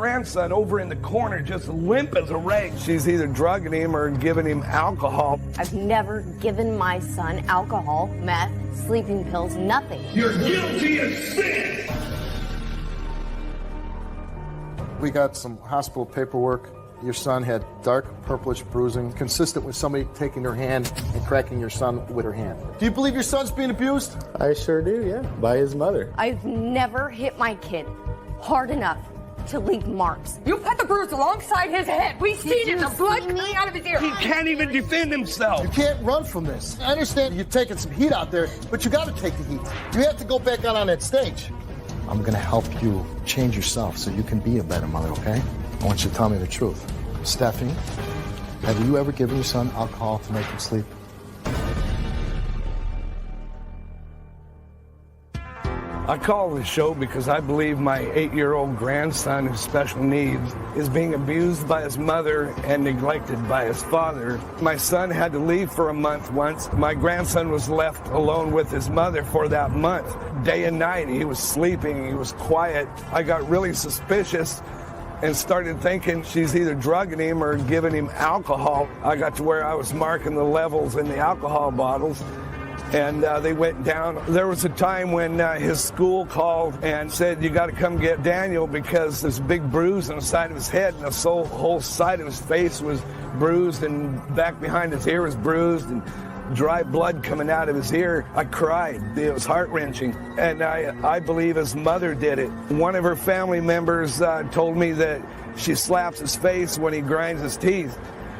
grandson over in the corner, just limp as a rag. She's either drugging him or giving him alcohol. I've never given my son alcohol, meth, sleeping pills, nothing. You're guilty of sin! We got some hospital paperwork. Your son had dark purplish bruising, consistent with somebody taking their hand and cracking your son with her hand. Do you believe your son's being abused? I sure do, yeah, by his mother. I've never hit my kid hard enough to leave marks. You put the bruise alongside his head. We seen it, the blood coming out of his ear. He can't even defend himself. You can't run from this. I understand you're taking some heat out there, but you got to take the heat. You have to go back out on that stage. I'm going to help you change yourself so you can be a better mother, okay? I want you to tell me the truth. Stephanie, have you ever given your son alcohol to make him sleep? I call the show because I believe my 8-year-old grandson with special needs is being abused by his mother and neglected by his father. My son had to leave for a month once. My grandson was left alone with his mother for that month. Day and night, he was sleeping, he was quiet. I got really suspicious and started thinking she's either drugging him or giving him alcohol. I got to where I was marking the levels in the alcohol bottles, and they went down. There was a time when his school called and said, you got to come get Daniel because there's a big bruise on the side of his head, and the whole side of his face was bruised, and back behind his ear was bruised, and dry blood coming out of his ear. I cried. It was heart-wrenching. And I believe his mother did it. One of her family members told me that she slaps his face when he grinds his teeth.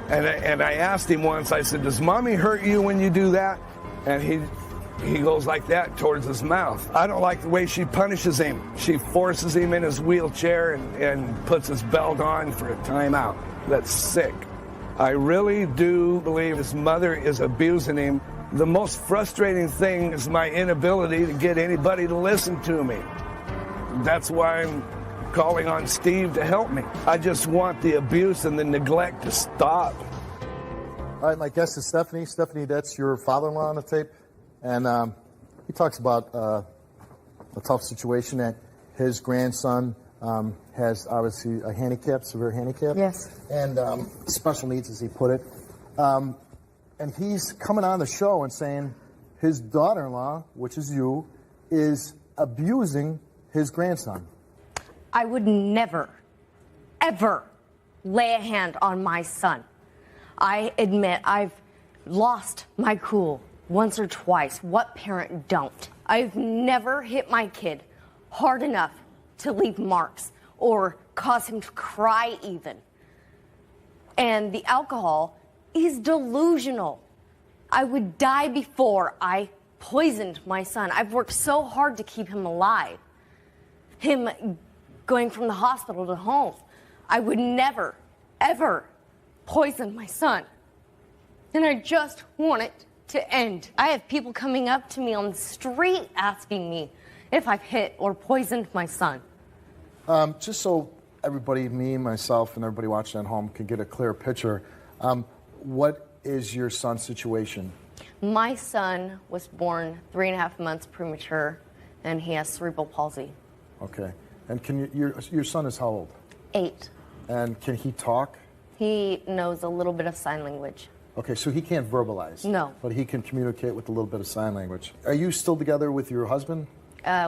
And I asked him once, I said, does mommy hurt you when you do that? And he goes like that towards his mouth. I don't like the way she punishes him. She forces him in his wheelchair and puts his belt on for a timeout. That's sick. I really do believe his mother is abusing him. The most frustrating thing is my inability to get anybody to listen to me. That's why I'm calling on Steve to help me. I just want the abuse and the neglect to stop. All right, my guest is Stephanie. Stephanie, that's your father-in-law on the tape. And he talks about a tough situation that his grandson has obviously a handicap, severe handicap. Yes. And special needs, as he put it. And he's coming on the show and saying his daughter-in-law, which is you, is abusing his grandson. I would never, ever lay a hand on my son. I admit I've lost my cool once or twice. What parent don't? I've never hit my kid hard enough to leave marks or cause him to cry even. And the alcohol is delusional. I would die before I poisoned my son. I've worked so hard to keep him alive. Him going from the hospital to home. I would never, ever poison my son. And I just want it to end. I have people coming up to me on the street asking me if I've hit or poisoned my son. Just so everybody, me, myself, and everybody watching at home can get a clear picture, what is your son's situation? My son was born 3.5 months premature, and he has cerebral palsy. Okay. And can your son is how old? 8. And can he talk? He knows a little bit of sign language. Okay, so he can't verbalize? No. But he can communicate with a little bit of sign language. Are you still together with your husband?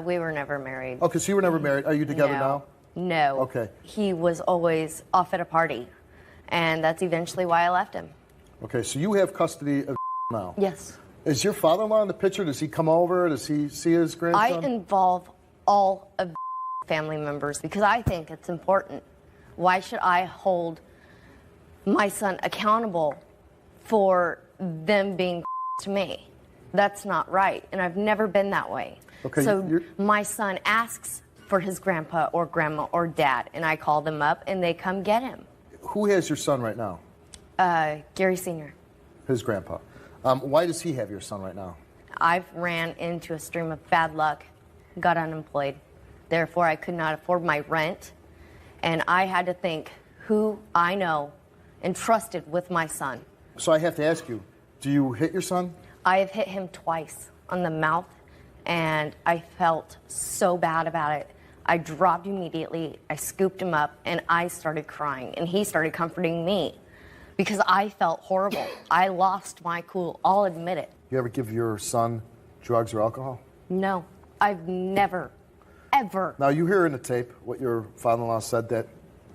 We were never married. Okay, so you were never married. Are you together now? No. Okay. He was always off at a party, and that's eventually why I left him. Okay, so you have custody of now? Yes. Is your father-in-law in the picture? Does he come over? Does he see his grandson? I involve all of family members because I think it's important. Why should I hold my son accountable for them being to me? That's not right, and I've never been that way. Okay, so my son asks for his grandpa or grandma or dad, and I call them up, and they come get him. Who has your son right now? Gary Sr. His grandpa. Why does he have your son right now? I've ran into a stream of bad luck, got unemployed. Therefore, I could not afford my rent, and I had to think who I know and trusted with my son. So I have to ask you, do you hit your son? I have hit him twice on the mouth, and I felt so bad about it. I dropped immediately. I scooped him up, and I started crying, and he started comforting me because I felt horrible. I lost my cool. I'll admit it. You ever give your son drugs or alcohol? No, I've never, ever. Now, you hear in the tape what your father-in-law said that...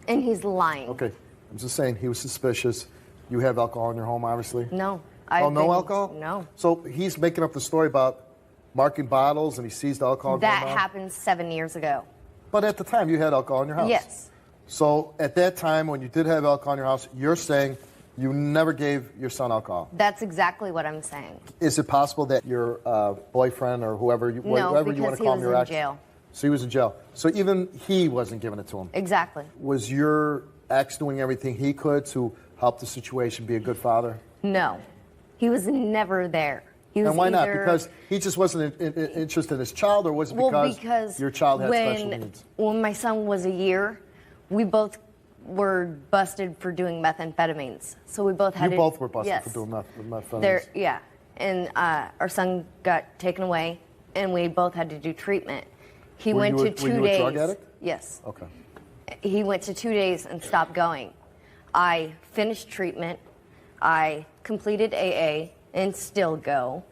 And he's lying. Okay, I'm just saying, he was suspicious. You have alcohol in your home, obviously? No. No alcohol? No. So he's making up the story about marking bottles and he sees the alcohol That going on? happened 7 years ago. But at the time, you had alcohol in your house? Yes. So at that time, when you did have alcohol in your house, you're saying you never gave your son alcohol? That's exactly what I'm saying. Is it possible that your boyfriend or whoever you want to call him, your ex? No, because he was in jail. So he was in jail. So even he wasn't giving it to him? Exactly. Was your ex doing everything he could to help the situation, be a good father? No. He was never there. He was And why not? Because he just wasn't interested in his child, or was it because your child had special needs? When my son was a year, we both were busted for doing methamphetamines. So we both had You both were busted yes. for doing methamphetamines? Yeah. And our son got taken away, and we both had to do treatment. He went to 2 days. Were you a drug addict? Yes. Okay. He went to 2 days and stopped going. I finished treatment. I completed AA and still go.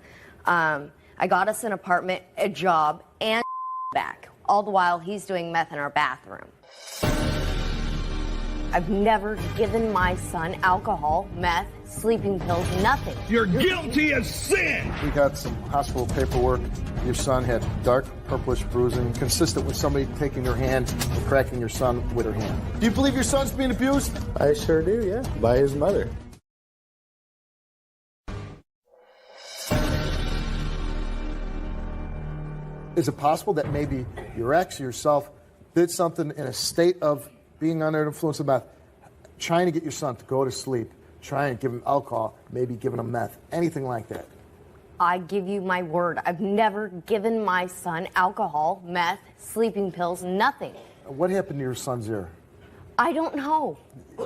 I got us an apartment, a job, and back. All the while, he's doing meth in our bathroom. I've never given my son alcohol, meth, sleeping pills, nothing. You're guilty of sin! We got some hospital paperwork. Your son had dark purplish bruising, consistent with somebody taking their hand and cracking your son with their hand. Do you believe your son's being abused? I sure do, yeah. By his mother. Is it possible that maybe your ex or yourself did something in a state of being under the influence of meth, trying to get your son to go to sleep, trying to give him alcohol, maybe giving him meth, anything like that? I give you my word. I've never given my son alcohol, meth, sleeping pills, nothing. What happened to your son's ear? I don't know.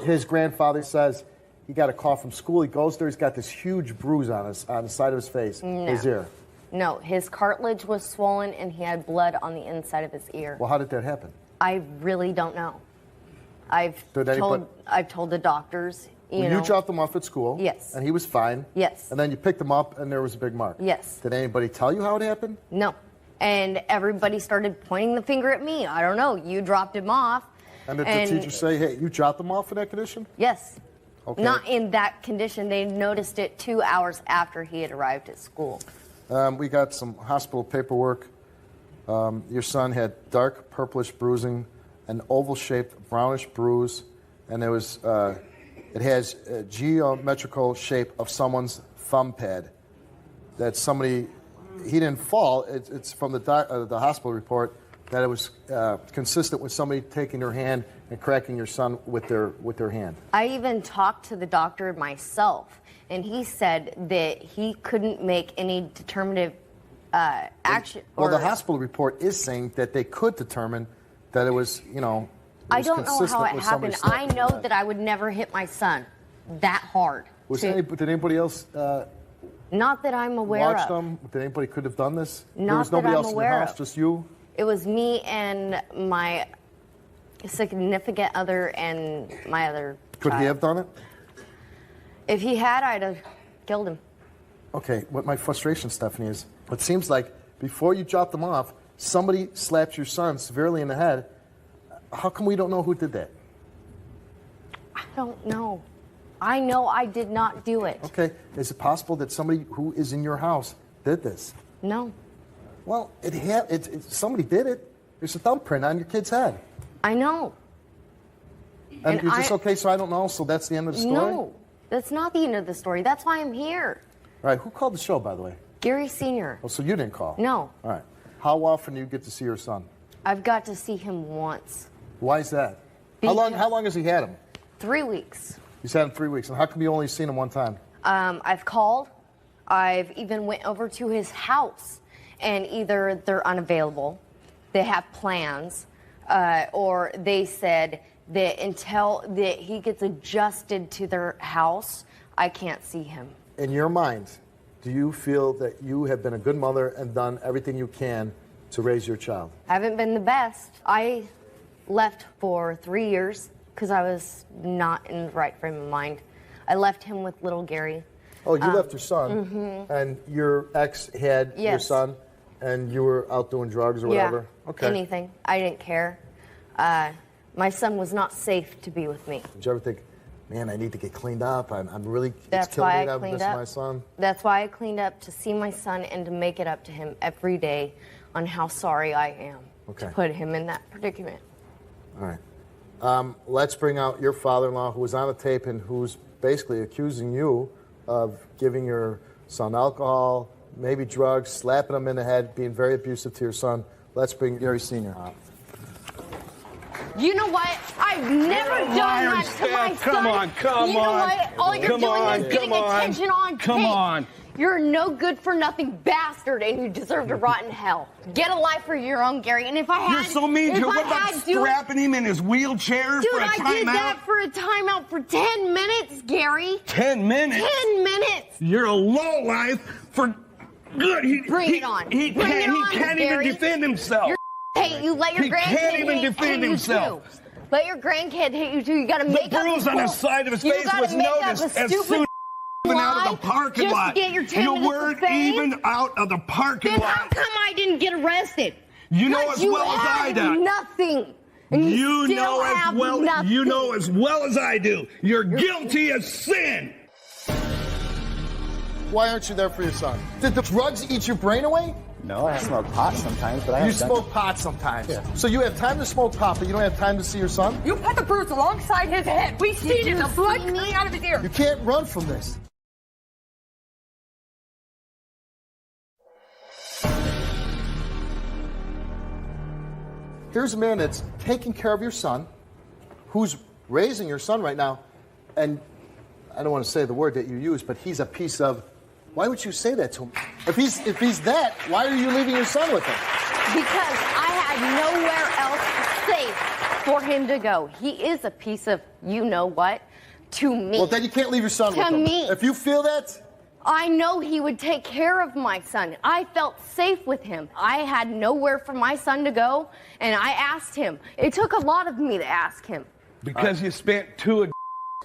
His grandfather says he got a call from school. He goes there. He's got this huge bruise on the side of his face, his ear. No, his cartilage was swollen and he had blood on the inside of his ear. Well, how did that happen? I really don't know. I've told the doctors. You dropped him off at school. Yes. And he was fine. Yes. And then you picked him up and there was a big mark. Yes. Did anybody tell you how it happened? No. And everybody started pointing the finger at me. I don't know. You dropped him off. And did the teacher say, hey, you dropped him off in that condition? Yes. Okay. Not in that condition. They noticed it 2 hours after he had arrived at school. We got some hospital paperwork. Your son had dark purplish bruising, an oval-shaped brownish bruise, and it has a geometrical shape of someone's thumb pad. That somebody, he didn't fall. It's from the hospital report that it was consistent with somebody taking their hand and cracking your son with their hand. I even talked to the doctor myself, and he said that he couldn't make any determinative action. Well, the hospital report is saying that they could determine that it was, I don't know how it happened. I know that I would never hit my son that hard. Did anybody else not that I'm aware watch of. them? Did anybody could have done this? Not there was nobody that I'm else in the aware house, of. just you? It was me and my significant other and my other Could child. he have done it? If he had, I'd have killed him. Okay, what my frustration, Stephanie, is it seems like before you dropped them off, somebody slapped your son severely in the head. How come we don't know who did that? I don't know. I know I did not do it. Okay, is it possible that somebody who is in your house did this? No. Well, somebody did it. There's a thumbprint on your kid's head. I know. And you're just, okay, so I don't know, so that's the end of the story? No, that's not the end of the story. That's why I'm here. All right, who called the show, by the way? Gary Sr. Oh, so you didn't call? No. All right. How often do you get to see your son? I've got to see him once. Why is that? How long has he had him? 3 weeks. He's had him 3 weeks. And how come you only seen him one time? I've called. I've even went over to his house, and either they're unavailable, they have plans, or they said that until that he gets adjusted to their house, I can't see him. In your mind, do you feel that you have been a good mother and done everything you can to raise your child? Haven't been the best. I left for 3 years because I was not in the right frame of mind. I left him with little Gary. Oh, you left your son, and your ex had your Yes. son, and you were out doing drugs or whatever? Yeah, Okay. anything. I didn't care. My son was not safe to be with me. Did you ever think, man, I need to get cleaned up? I'm really, That's it's killing why me I that I'm cleaned missing up. my son? That's why I cleaned up, to see my son and to make it up to him every day on how sorry I am Okay. to put him in that predicament. All right. Let's bring out your father-in-law, who was on the tape and who's basically accusing you of giving your son alcohol, maybe drugs, slapping him in the head, being very abusive to your son. Let's bring Gary Sr. out. You know what? I've never done that to my son. Come on, come you know on. what? All you're Come doing on, is getting come on. attention on Come tape. on. You're a no good for nothing bastard, and you deserve to rot in hell. Get a life for your own, Gary. And if I had, You're so mean to if him. I What about had to- strapping him in his wheelchair Dude, for a I did that timeout? for a timeout for 10 minutes, Gary. 10 minutes? 10 minutes. You're a lowlife for good. Bring it on. He Bring it on, can't even Gary. defend himself. Your Hey, you let your He grandkid can't even hit defend you himself. too. Let your grandkid hit you too. You got to The make up bruise a on the bull- side of his You face gotta was make up noticed a as stupid soon as out of lie the parking just lot. to get your 10 You minutes of weren't fame? even out of the parking Then lot. how come I didn't get arrested? You know Because as you well as I had do. nothing. And You still know have as well. nothing. You know as well as I do. You're guilty of sin. Why aren't you there for your son? Did the drugs eat your brain away? No, I smoke pot sometimes, but I You haven't done smoke pot sometimes. So you have time to smoke pot, but you don't have time to see your son? You put the bruise alongside his head. We seen it. The blood coming out of his ear. You can't run from this. Here's a man that's taking care of your son, who's raising your son right now, and I don't want to say the word that you use, but he's a piece of. Why would you say that to him? If he's that, why are you leaving your son with him? Because I had nowhere else safe for him to go. He is a piece of you know what to me. Well, then you can't leave your son with To him. me. If you feel that, I know he would take care of my son. I felt safe with him. I had nowhere for my son to go, and I asked him. It took a lot of me to ask him. Because you spent 2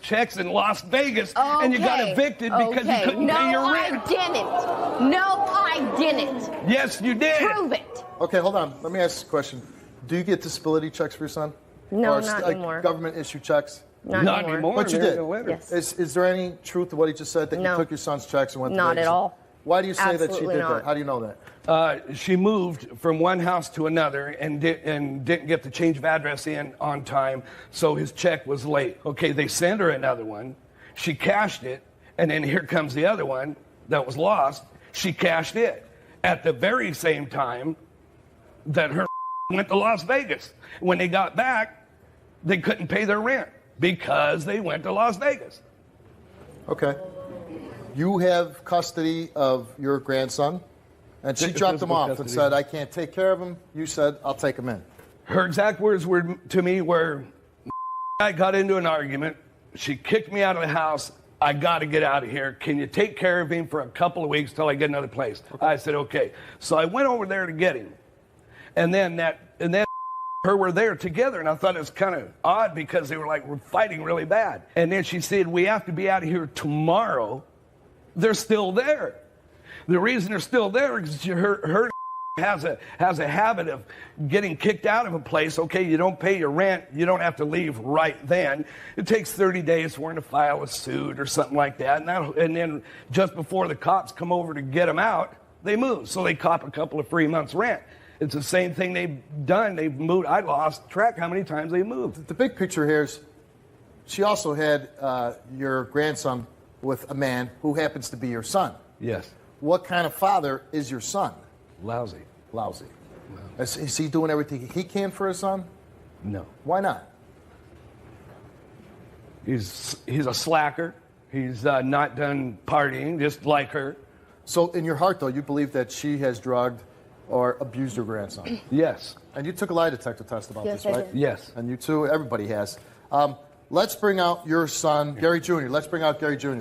checks in Las Vegas and you got evicted because you couldn't pay your rent. I didn't. No, I didn't. Yes, you did. Prove it. okay, hold on. Let me ask you a question. Do you get disability checks for your son? No, or not anymore. Government issue checks? Not anymore. But you There's did. no letter. Yes. Is there any truth to what he just said that you No. took your son's checks and went to Not Vegas? at all. Why do you say that she Absolutely did not. that? How do you know that? She moved from one house to another and didn't get the change of address in on time, so his check was late. Okay, they sent her another one. She cashed it, and then here comes the other one that was lost. She cashed it at the very same time that her went to Las Vegas. When they got back, they couldn't pay their rent because they went to Las Vegas. Okay. You have custody of your grandson, and she dropped him Physical off and custody. said, I can't take care of him. You said, I'll take him in. Her exact words were to me were, I got into an argument. She kicked me out of the house. I got to get out of here. Can you take care of him for a couple of weeks till I get another place? I said, okay. So I went over there to get him. And then her were there together, and I thought it was kind of odd because they were fighting really bad. And then she said, we have to be out of here tomorrow. They're still there. The reason they're still there is her has a habit of getting kicked out of a place. Okay, you don't pay your rent, you don't have to leave right then. It takes 30 days for them to file a suit or something like that. And then just before the cops come over to get them out, they move. So they cop a couple of free months' rent. It's the same thing they've done. They've moved. I lost track how many times they moved. The big picture here is she also had your grandson with a man who happens to be your son. Yes. What kind of father is your son? Lousy. Lousy. Is he doing everything he can for his son? No. Why not? He's a slacker. He's not done partying, just like her. So in your heart, though, you believe that she has drugged or abused your grandson? Yes. And you took a lie detector test about Yes, this, I right? did. Yes. And you too, everybody has. Let's bring out your son, Gary Jr. Let's bring out Gary Jr.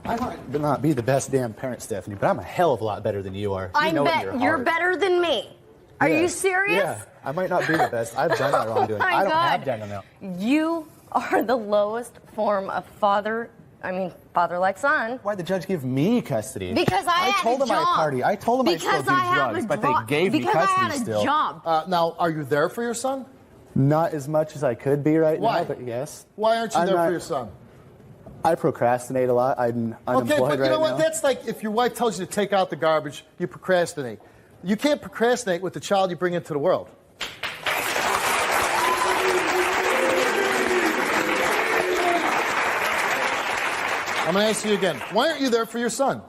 I might not be the best damn parent, Stephanie, but I'm a hell of a lot better than you are. I You know it in bet your you're heart. better than me. Are Yeah. you serious? Yeah, I might not be the best. I've done my wrongdoing. My I don't God. have Daniel now. You are the lowest form of father like son. Why'd the judge give me custody? Because I had told a him job. I party. I told him I Because still do I have drugs, a but they job. gave me Because custody I had a still. job. Now, are you there for your son? Not as much as I could be right Why? now, but yes. Why aren't you I'm there not- for your son? I procrastinate a lot. I'm unemployed Okay, but you right know what? now. That's like if your wife tells you to take out the garbage, you procrastinate. You can't procrastinate with the child you bring into the world. I'm going to ask you again. Why aren't you there for your son?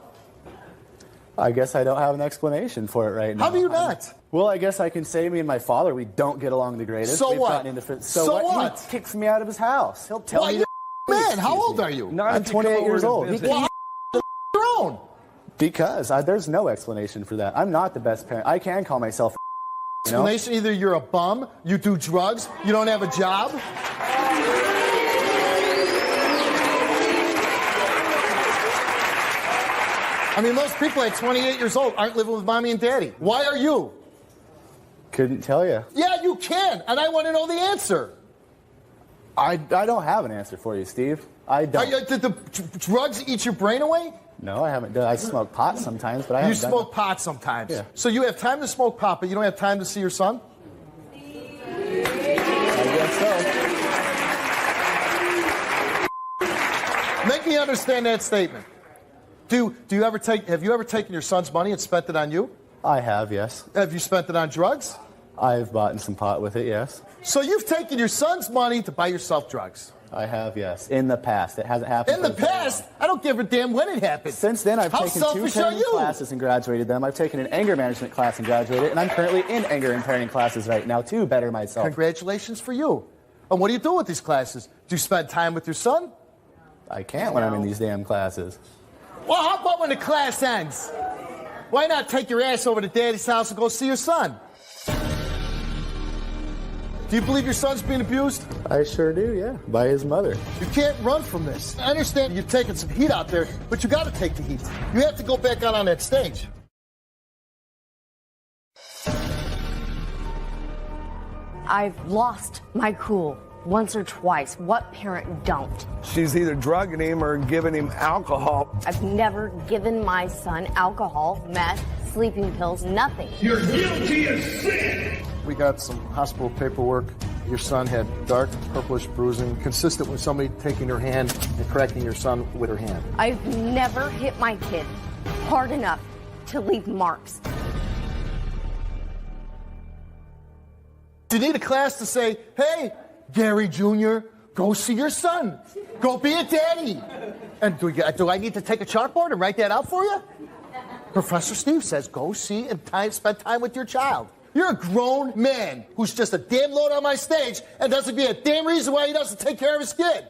I guess I don't have an explanation for it right now. How do you not? Well, I guess I can say me and my father, we don't get along the greatest. So We've what? gotten into So what? He kicks me out of his house. He'll tell Why, me you to man, how old are you? Not I'm if you come 28 over years to old. visit. Well, how your own? Because there's no explanation for that. I'm not the best parent. I can call myself you know? Explanation, either you're a bum, you do drugs, you don't have a job. I mean, most people at 28 years old aren't living with mommy and daddy. Why are you? Couldn't tell you. Yeah, you can, and I want to know the answer. I don't have an answer for you, Steve. I don't. Did the drugs eat your brain away? No, I haven't done. I smoke pot sometimes, but I You haven't done smoke pot sometimes. Yeah. So you have time to smoke pot, but you don't have time to see your son? I guess so. Make me understand that statement. Have you ever taken your son's money and spent it on you? I have, yes. Have you spent it on drugs? I've bought some pot with it, yes. So you've taken your son's money to buy yourself drugs. I have, yes. In the past. It hasn't happened. In the past, I don't give a damn when it happened. Since then, I've How taken 2 selfish are training you? classes and graduated them. I've taken an anger management class and graduated, and I'm currently in anger and parenting classes right now to better myself. Congratulations for you. And what do you do with these classes? Do you spend time with your son? I can't when I'm in these damn classes. Well, how about when the class ends? Why not take your ass over to daddy's house and go see your son? Do you believe your son's being abused? I sure do, yeah. By his mother. You can't run from this. I understand you're taking some heat out there, but you got to take the heat. You have to go back out on that stage. I've lost my cool once or twice. What parent don't? She's either drugging him or giving him alcohol. I've never given my son alcohol, meth, sleeping pills, nothing. You're guilty of sin! We got some hospital paperwork. Your son had dark purplish bruising, consistent with somebody taking her hand and cracking your son with her hand. I've never hit my kid hard enough to leave marks. You need a class to say, hey, Gary Jr., go see your son. Go be a daddy. And do I need to take a chalkboard and write that out for you? Professor Steve says go see and spend time with your child. You're a grown man who's just a damn load on my stage and doesn't be a damn reason why he doesn't take care of his kid.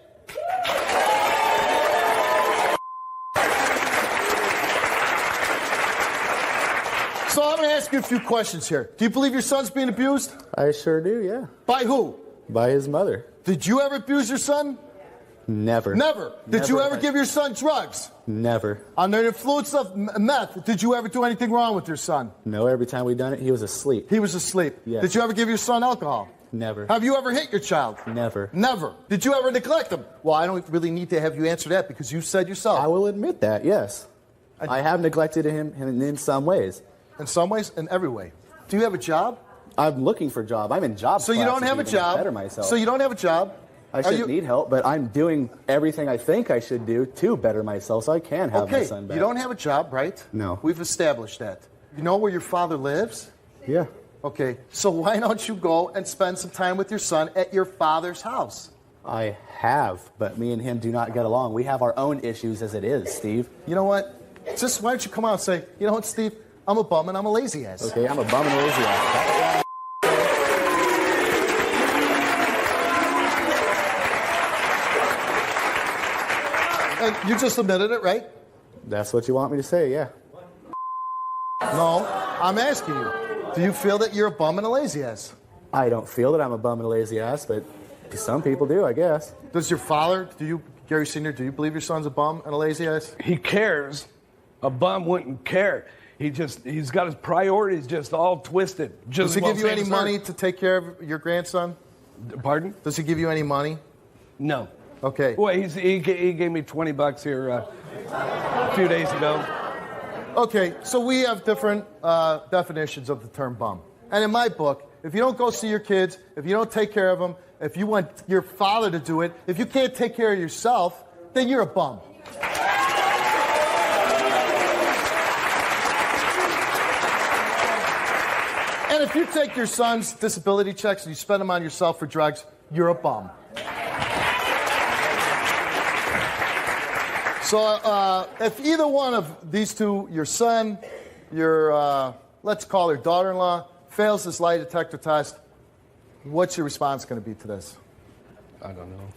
So I'm going to ask you a few questions here. Do you believe your son's being abused? I sure do, yeah. By who? By his mother. Did you ever abuse your son? Never. Never. Did you ever give your son drugs? Never. Under the influence of meth, did you ever do anything wrong with your son? No, every time we done it, he was asleep. He was asleep. Yes. Did you ever give your son alcohol? Never. Have you ever hit your child? Never. Never. Did you ever neglect him? Well, I don't really need to have you answer that because you said yourself. I will admit that, yes. I have neglected him in some ways. In some ways, in every way. Do you have a job? I'm looking for a job. I'm in job So you don't classes have a even to job. better myself. So you don't have a job. I shouldn't need help, but I'm doing everything I think I should do to better myself so I can have my Okay, son back. you don't have a job, right? No. We've established that. You know where your father lives? Yeah. Okay, so why don't you go and spend some time with your son at your father's house? I have, but me and him do not get along. We have our own issues as it is, Steve. You know what? Just why don't you come out and say, you know what, Steve? I'm a bum and I'm a lazy ass. Okay, I'm a bum and a lazy ass. And you just admitted it, right? That's what you want me to say, yeah. No, I'm asking you. Do you feel that you're a bum and a lazy ass? I don't feel that I'm a bum and a lazy ass, but some people do, I guess. Does your father, do you Gary Sr., do you believe your son's a bum and a lazy ass? He cares. A bum wouldn't care. He's got his priorities just all twisted. Does he give you any money to take care of your grandson? Pardon? Does he give you any money? No. Okay. Well, he gave me $20 here a few days ago. Okay, so we have different definitions of the term bum. And in my book, if you don't go see your kids, if you don't take care of them, if you want your father to do it, if you can't take care of yourself, then you're a bum. And if you take your son's disability checks and you spend them on yourself for drugs, you're a bum. So if either one of these two, your son, your, let's call her daughter-in-law, fails this lie detector test, what's your response going to be to this? I don't know.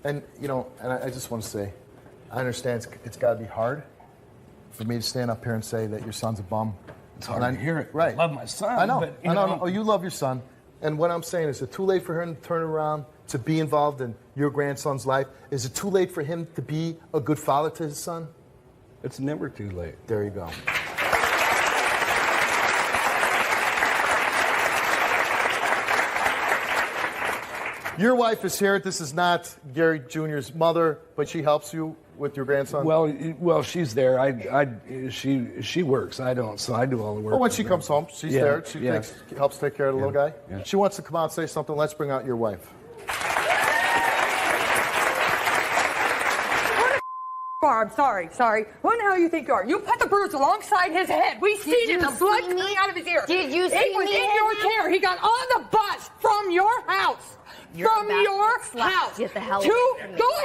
And, you know, and I just want to say, I understand it's got to be hard for me to stand up here and say that your son's a bum. It's hard to hear it. Right. I love my son. I know. But, I know. Oh, you love your son. And what I'm saying, is it too late for him to turn around to be involved in your grandson's life? Is it too late for him to be a good father to his son? It's never too late. There you go. Your wife is here. This is not Gary Jr.'s mother, but she helps you with your grandson. Well, she's there. She works. I don't, so I do all the work. Well, when she comes home, she's there. She helps take care of the little guy. Yeah. She wants to come out and say something. Let's bring out your wife. I'm sorry. Who the hell you think you are? You put the bruise alongside his head. We seen it, the blood coming out of his ear. Did you see me? He was in your care. He got on the bus from your house. From your house. Get the hell Go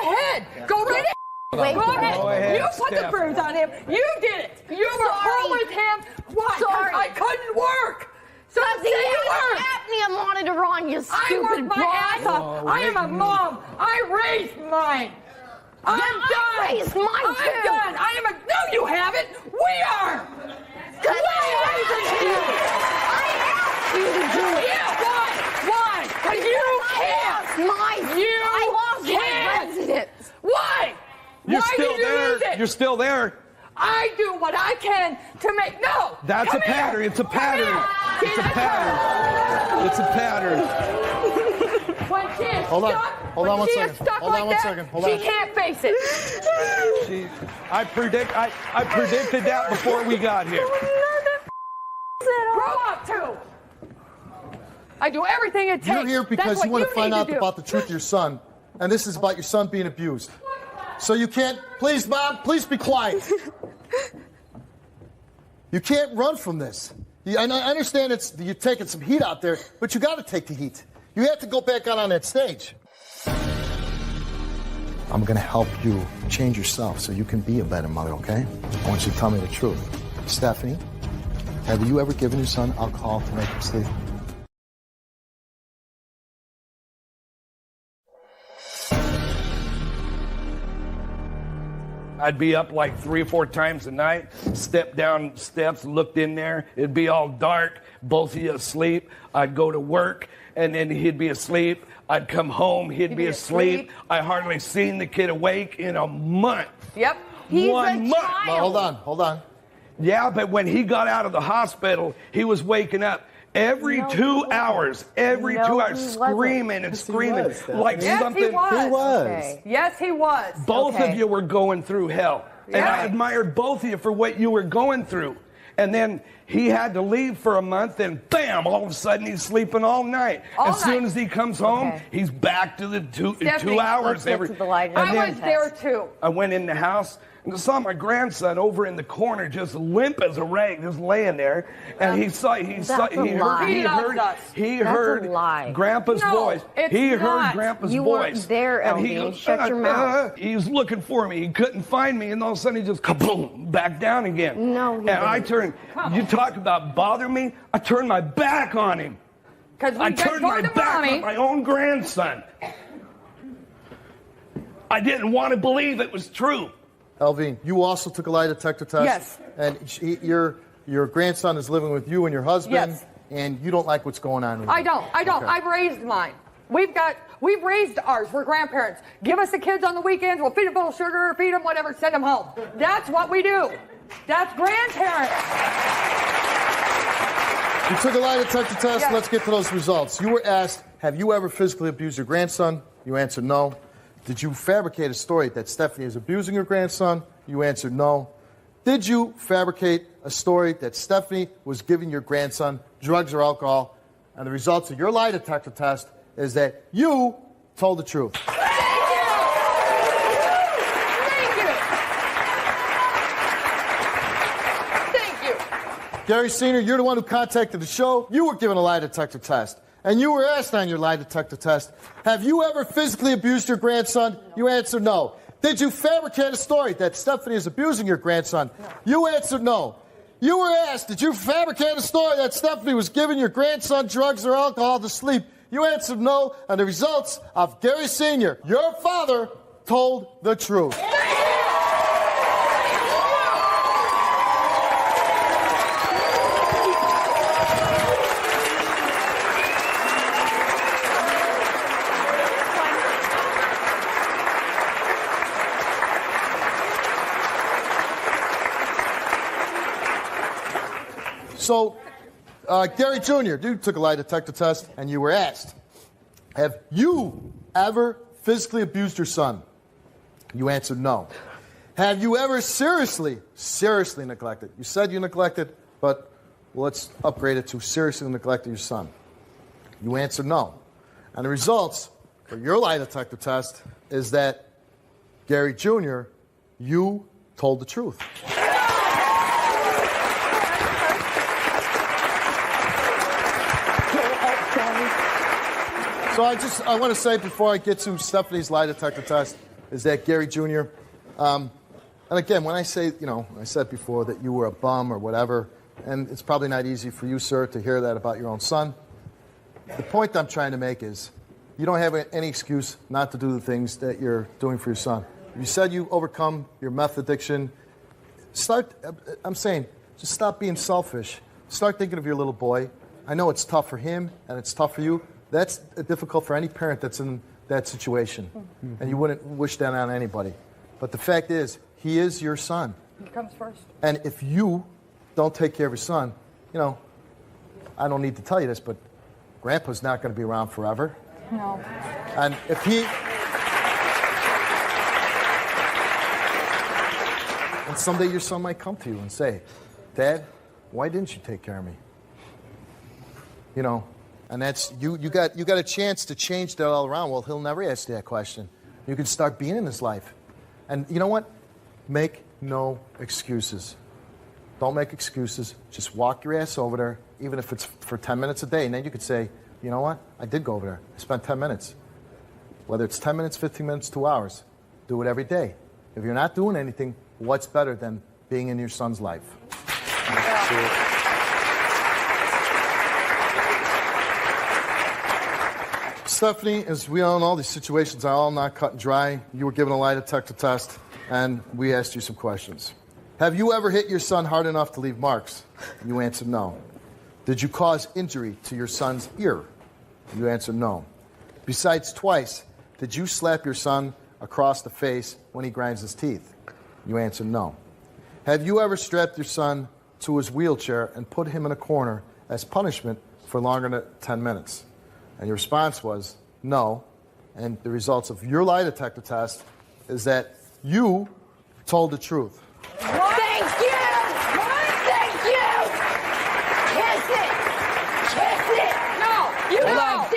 ahead. Go right ahead. Go ahead. You put the bruise on him. You did it. You were home with him. Why? Sorry. I couldn't work. So say you weren't. Apnea monitor on, you I stupid worked my ass off. I am a mom. I raised mine. I'm done. I raised mine I'm too. done. I am a. No, you haven't. We are. Because I asked you to do it. Yeah. Why? Because you can't. I lost my residence. Why? You're Why still did you there. lose it? You're still there. I do what I can to make. No. That's a Come here. pattern. It's a pattern. Come here. It's a pattern. It's a pattern. When she is Hold on. stuck, Hold on when one she second. is stuck Hold on like one that, second. Hold she on. can't face it. I predicted that before we got here. Grow up too. I do everything it takes. You're here because That's you what want to find need out do. about the truth of your son. And this is about your son being abused. So you can't, please, Mom, please be quiet. You can't run from this. And I understand you're taking some heat out there, but you got to take the heat. You have to go back out on that stage. I'm going to help you change yourself so you can be a better mother, okay? I want you to tell me the truth. Stephanie, have you ever given your son alcohol to make him sleep? I'd be up like 3 or 4 times a night, step down steps, looked in there. It'd be all dark, both of you asleep. I'd go to work, and then he'd be asleep. I'd come home, he'd be asleep. I hardly seen the kid awake in a month. Yep. He's 1 a month. child. Well, hold on. Yeah, but when he got out of the hospital, he was waking up every 2 hours, every 2 hours, he wasn't. screaming and screaming was, like Yes, something. he was. He was. Okay. Yes, he was. Both Okay. of you were going through hell. And I Yeah. admired both of you for what you were going through. And then he had to leave for a month, and bam, all of a sudden he's sleeping all night. All Soon night. as he comes home, Okay. he's back to the two Stephanie, hours let's get every. to the light. and I then was there too. I went in the house and saw my grandson over in the corner, just limp as a rag, just laying there. And he That's a lie. He loves us. he That's a heard lie. Grandpa's No, voice. it's He heard not. Grandpa's You voice. weren't there, and he LB. goes, Shut your mouth. He was looking for me. He couldn't find me, and all of a sudden he just kaboom, back down again. No, he and I didn't. turned. You talk about bother me. I turned my back on him. Because I we turned got my to back mommy. on my own grandson. I didn't want to believe it was true. Elvine, you also took a lie detector test? Yes. And your grandson is living with you and your husband? Yes. And you don't like what's going on? I don't. Okay. I've raised mine. We've raised ours. We're grandparents. Give us the kids on the weekends. We'll feed them a little sugar, feed them whatever, send them home. That's what we do. That's grandparents. You took a lie detector test. Yes. Let's get to those results. You were asked, have you ever physically abused your grandson? You answered no. Did you fabricate a story that Stephanie is abusing your grandson? You answered no. Did you fabricate a story that Stephanie was giving your grandson drugs or alcohol? And the results of your lie detector test is that you told the truth. Thank you. Thank you. Gary Sr., you're the one who contacted the show. You were given a lie detector test. And you were asked on your lie detector test, have you ever physically abused your grandson? You answered no. Did you fabricate a story that Stephanie is abusing your grandson? No. You answered no. You were asked, did you fabricate a story that Stephanie was giving your grandson drugs or alcohol to sleep? You answered no. And the results of Gary Sr., your father, told the truth. So, Gary Jr., you took a lie detector test, and you were asked, have you ever physically abused your son? You answered no. Have you ever seriously neglected? You said you neglected, but let's upgrade it to seriously neglected your son. You answered no. And the results for your lie detector test is that, Gary Jr., you told the truth. So I want to say before I get to Stephanie's lie detector test is that Gary Jr., and again, when I say, I said before that you were a bum or whatever, and it's probably not easy for you, sir, to hear that about your own son. The point I'm trying to make is you don't have any excuse not to do the things that you're doing for your son. You said you overcome your meth addiction. I'm saying, just stop being selfish. Start thinking of your little boy. I know it's tough for him and it's tough for you. That's difficult for any parent that's in that situation. Mm-hmm. And you wouldn't wish that on anybody. But the fact is, he is your son. He comes first. And if you don't take care of your son, I don't need to tell you this, but Grandpa's not going to be around forever. No. And if he... And someday your son might come to you and say, Dad, why didn't you take care of me? And that's you got a chance to change that all around. Well, he'll never ask you that question. You can start being in his life. And you know what? Make no excuses. Don't make excuses. Just walk your ass over there, even if it's for 10 minutes a day. And then you could say, you know what? I did go over there. I spent 10 minutes. Whether it's 10 minutes, 15 minutes, 2 hours. Do it every day. If you're not doing anything, what's better than being in your son's life? Stephanie, as we all know, these situations are all not cut and dry. You were given a lie detector test, and we asked you some questions. Have you ever hit your son hard enough to leave marks? You answered no. Did you cause injury to your son's ear? You answered no. Besides twice, did you slap your son across the face when he grinds his teeth? You answered no. Have you ever strapped your son to his wheelchair and put him in a corner as punishment for longer than 10 minutes? And your response was no. And the results of your lie detector test is that you told the truth. What? Thank you! What? Thank you! Kiss it! Kiss it! No! You know!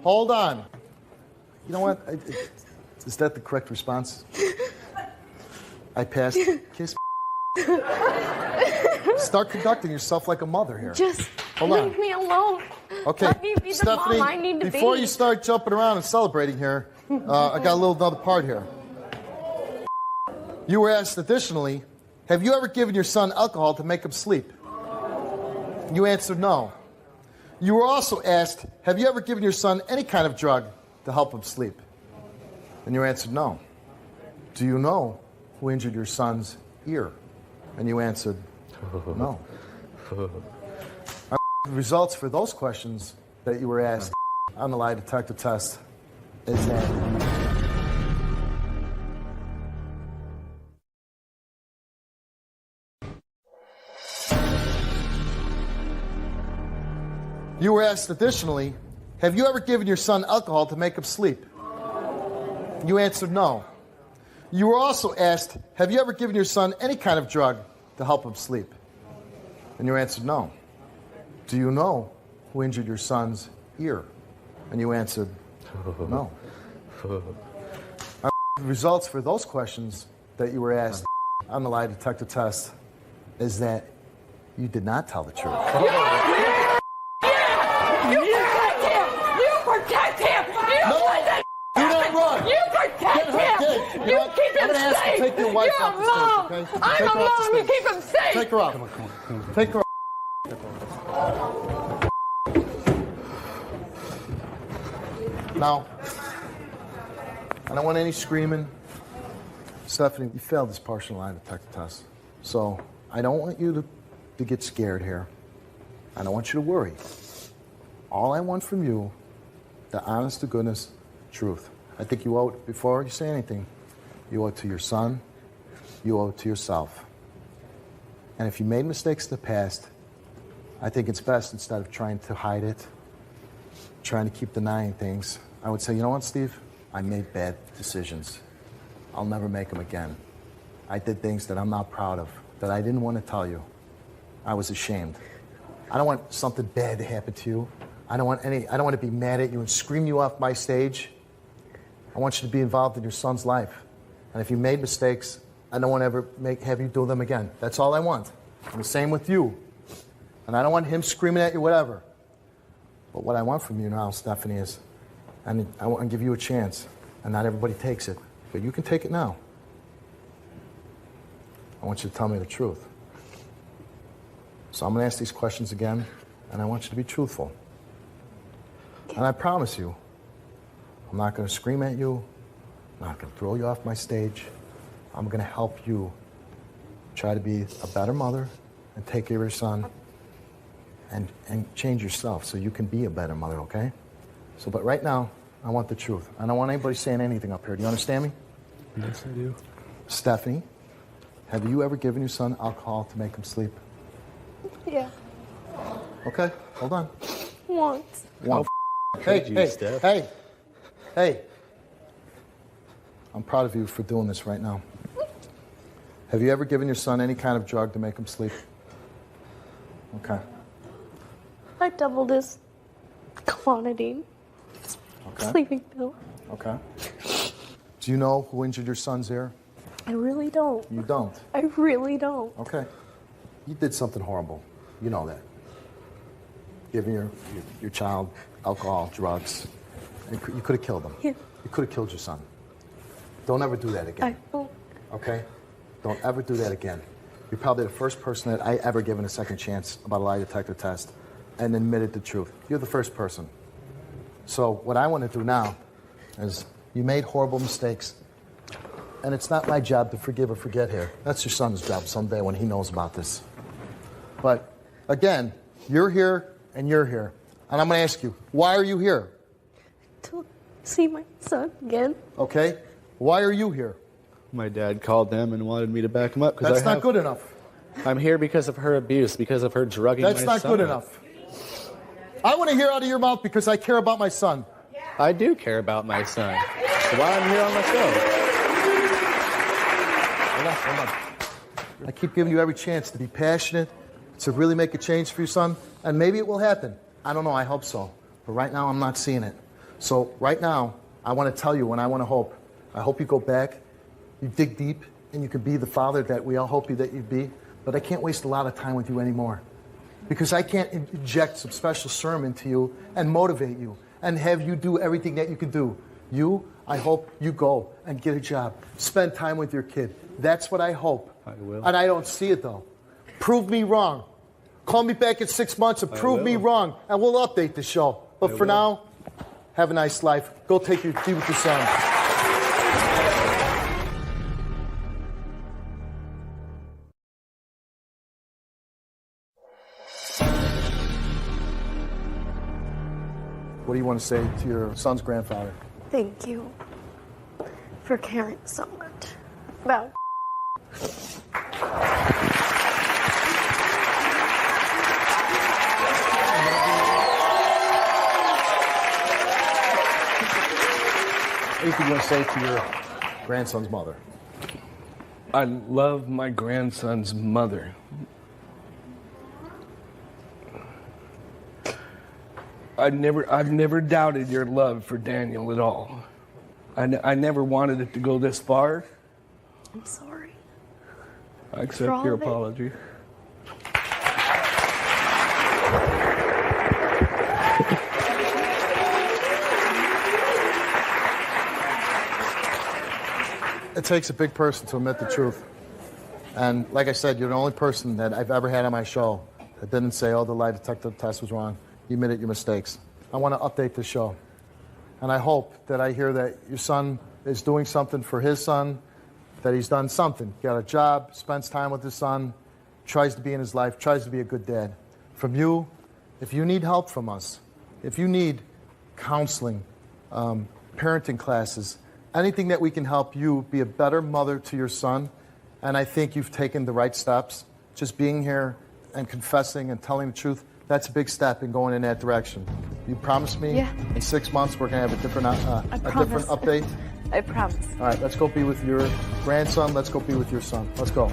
Hold on. You know what? Is that the correct response? I passed. Kiss. Start conducting yourself like a mother here. Just Hold leave me alone. Okay, Let me be the Stephanie, mom I need to before be. you start jumping around and celebrating here, I got another part here. You were asked additionally, have you ever given your son alcohol to make him sleep? You answered no. You were also asked, have you ever given your son any kind of drug to help him sleep? And you answered no. Do you know who injured your son's ear? And you answered no. Our results for those questions that you were asked on the lie detector test is that you were asked additionally, have you ever given your son alcohol to make him sleep? You answered no. You were also asked, have you ever given your son any kind of drug to help him sleep? And you answered no. Do you know who injured your son's ear? And you answered no. Our results for those questions that you were asked on the lie detector test is that you did not tell the truth. Protect him! Do not run! You protect him! You keep him safe! To take your wife You're off a the mom! stage, okay? I'm Take a her off the mom! You stage. keep him safe! Take her off. Come on. Take her off. Now, I don't want any screaming. Stephanie, you failed this partial lie detector test. So I don't want you to get scared here. I don't want you to worry. All I want from you, the honest to goodness truth. I think you owe it, before you say anything, you owe it to your son, you owe it to yourself. And if you made mistakes in the past, I think it's best, instead of trying to hide it, trying to keep denying things, I would say, you know what, Steve? I made bad decisions. I'll never make them again. I did things that I'm not proud of, that I didn't want to tell you. I was ashamed. I don't want something bad to happen to you. I don't want to be mad at you and scream you off my stage. I want you to be involved in your son's life. And if you made mistakes, I don't want to ever have you do them again. That's all I want. And the same with you. And I don't want him screaming at you, whatever. But what I want from you now, Stephanie, is, and I want to give you a chance. And not everybody takes it. But you can take it now. I want you to tell me the truth. So I'm going to ask these questions again, and I want you to be truthful. And I promise you, I'm not going to scream at you. I'm not going to throw you off my stage. I'm going to help you try to be a better mother and take care of your son and change yourself so you can be a better mother, okay? So, but right now, I want the truth. I don't want anybody saying anything up here. Do you understand me? Yes, I do. Stephanie, have you ever given your son alcohol to make him sleep? Yeah. Okay, hold on. Once. One. Hey. I'm proud of you for doing this right now. Have you ever given your son any kind of drug to make him sleep? Okay. I doubled his quantity. Okay. Sleeping pill. Okay. Do you know who injured your son's ear? I really don't. You don't? I really don't. Okay. You did something horrible. You know that. Giving your child alcohol, drugs. You could have killed him. Yeah. You could have killed your son. Don't ever do that again. I won't. Okay? Don't ever do that again. You're probably the first person that I ever given a second chance about a lie detector test and admitted the truth. You're the first person. So what I want to do now is, you made horrible mistakes, and it's not my job to forgive or forget here. That's your son's job someday when he knows about this. But again, you're here and you're here. And I'm going to ask you, why are you here? To see my son again. Okay? Why are you here? My dad called them and wanted me to back him up. That's not good enough. I'm here because of her abuse, because of her drugging That's my not son. good enough. I want to hear out of your mouth because I care about my son. I do care about my son. That's why I'm here on the show. Hold on. I keep giving you every chance to be passionate, to really make a change for your son, and maybe it will happen. I don't know, I hope so. But right now, I'm not seeing it. So right now, I want to tell you and I want to hope. I hope you go back, you dig deep, and you can be the father that we all hope that you'd be. But I can't waste a lot of time with you anymore. Because I can't inject some special serum into you and motivate you and have you do everything that you can do. I hope you go and get a job. Spend time with your kid. That's what I hope. I will. And I don't see it, though. Prove me wrong. Call me back in 6 months and prove me wrong, and we'll update the show. But for now, have a nice life. Go be with your son. do you want to say to your son's grandfather? Thank you for caring so much about Anything you want to say to your grandson's mother? I love my grandson's mother. I've never doubted your love for Daniel at all. I never wanted it to go this far. I'm sorry. I accept all your of it. apology. It takes a big person to admit the truth. And like I said, you're the only person that I've ever had on my show that didn't say, oh, the lie detector test was wrong. You admitted your mistakes. I want to update the show. And I hope that I hear that your son is doing something for his son, that he's done something. Got a job, spends time with his son, tries to be in his life, tries to be a good dad. From you, if you need help from us, if you need counseling, parenting classes, anything that we can help you be a better mother to your son, and I think you've taken the right steps. Just being here and confessing and telling the truth, that's a big step in going in that direction. You promise me in 6 months we're going to have a different update? I promise. All right, let's go be with your grandson. Let's go be with your son. Let's go.